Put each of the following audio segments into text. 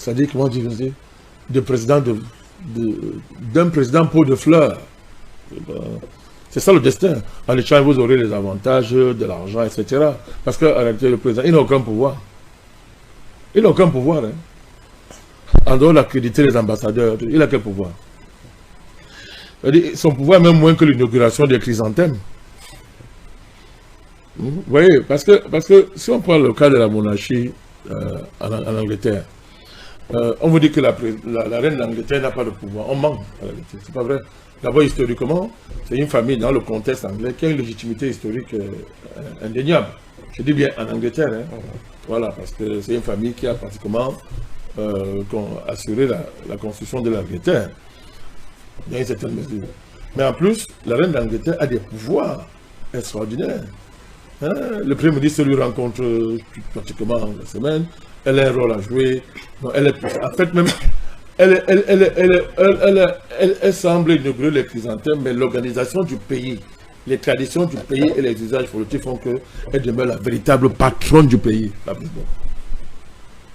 C'est-à-dire, comment dire, d'un président pot de fleurs. C'est ça le destin. En échange, vous aurez les avantages, de l'argent, etc. Parce qu'en réalité, le président, il n'a aucun pouvoir. Il n'a aucun pouvoir. Hein. En dehors d'accréditer les ambassadeurs, il a quel pouvoir? Son pouvoir est même moins que l'inauguration des chrysanthèmes. Vous voyez, parce que si on prend le cas de la monarchie en Angleterre, on vous dit que la reine d'Angleterre n'a pas de pouvoir. On ment, en réalité. C'est pas vrai. D'abord, historiquement, c'est une famille dans le contexte anglais qui a une légitimité historique indéniable. Je dis bien en Angleterre. Hein. Voilà, parce que c'est une famille qui a pratiquement assuré la construction de l'Angleterre. Il y a une certaine mesure. Mais en plus, la reine d'Angleterre a des pouvoirs extraordinaires. Hein? Le Premier ministre lui rencontre pratiquement la semaine. Elle a un rôle à jouer. Non, elle est, en fait, même, elle semble inaugurer les chrysanthèmes, mais l'organisation du pays, les traditions du pays et les usages politiques font qu'elle demeure la véritable patronne du pays.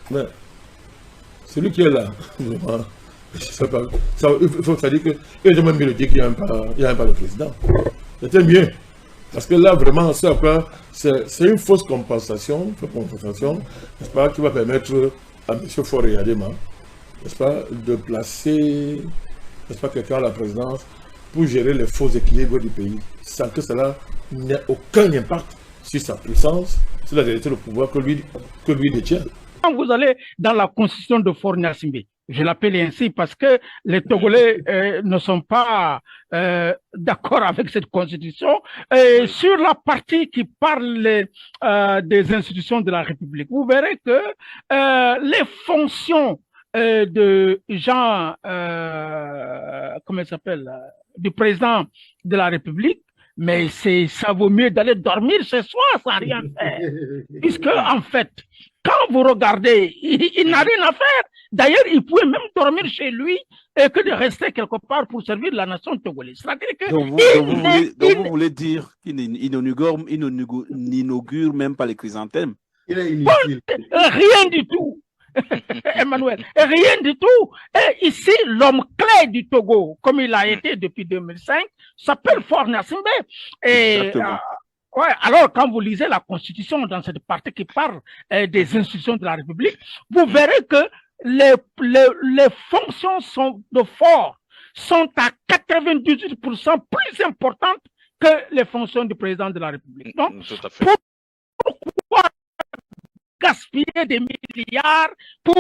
Mais celui qui est là, vraiment, je sais pas, il faut dire qu'il a même mieux le dire qu'il n'y a même pas de président. C'était mieux. Parce que là, vraiment, c'est une fausse compensation, n'est-ce pas, qui va permettre à M. Faure Adema, n'est-ce pas, de placer, n'est-ce pas, quelqu'un à la présidence pour gérer les faux équilibres du pays, sans que cela n'ait aucun impact sur sa puissance, sur la vérité, le pouvoir que lui détient. Quand vous allez dans la constitution de Faure Gnassingbé, je l'appelle ainsi parce que les Togolais ne sont pas d'accord avec cette constitution. Sur la partie qui parle des institutions de la République, vous verrez que les fonctions de Jean, comment il s'appelle, du président de la République, mais ça vaut mieux d'aller dormir ce soir sans rien faire. Puisque, en fait, quand vous regardez, il n'a rien à faire. D'ailleurs, il pouvait même dormir chez lui et que de rester quelque part pour servir la nation togolaise. C'est-à-dire que vous voulez dire qu'il n'inaugure même pas les chrysanthèmes? Rien du tout. Emmanuel, rien du tout. Et ici, l'homme clé du Togo, comme il a été depuis 2005, s'appelle Faure Gnassingbé. Et ouais, alors, quand vous lisez la Constitution dans cette partie qui parle des institutions de la République, vous verrez que les fonctions de Faure sont à 98% plus importantes que les fonctions du président de la République. Donc, pourquoi gaspiller des milliards pour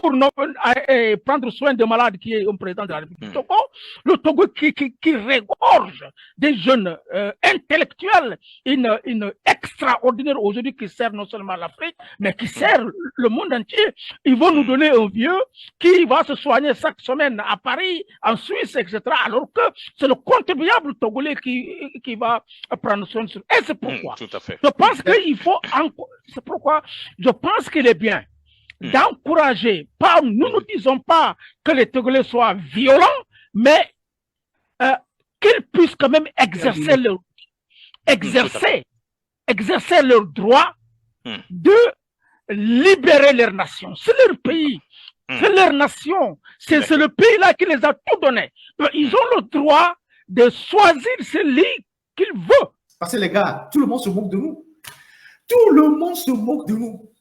prendre soin des malades qui est un président de la République du Togo, le Togo qui regorge des jeunes intellectuels, une extraordinaire aujourd'hui qui sert non seulement l'Afrique, mais qui sert le monde entier. Ils vont nous donner un vieux qui va se soigner chaque semaine à Paris, en Suisse, etc. Alors que c'est le contribuable togolais qui va prendre soin de ça. Et c'est pourquoi je pense qu'il faut encore, c'est pourquoi je pense qu'il est bien d'encourager, nous ne disons pas que les Togolais soient violents, mais qu'ils puissent quand même exercer leur droit de libérer leur nation. C'est leur pays, c'est leur nation, c'est le pays-là qui les a tout donné. Donc, ils ont le droit de choisir celui qu'ils veulent. Parce que les gars, tout le monde se moque de nous. Tout le monde se moque de nous.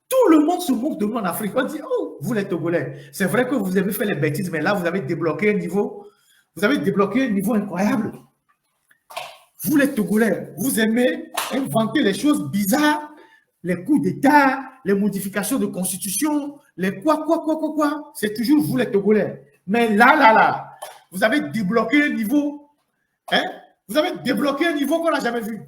Tout le monde se moque de nous en Afrique. On dit, oh, vous les Togolais, c'est vrai que vous avez fait les bêtises, mais là, vous avez débloqué un niveau. Vous avez débloqué un niveau incroyable. Vous les Togolais, vous aimez inventer les choses bizarres, les coups d'État, les modifications de constitution, les quoi. C'est toujours vous les Togolais. Mais là, vous avez débloqué un niveau. Hein? Vous avez débloqué un niveau qu'on n'a jamais vu.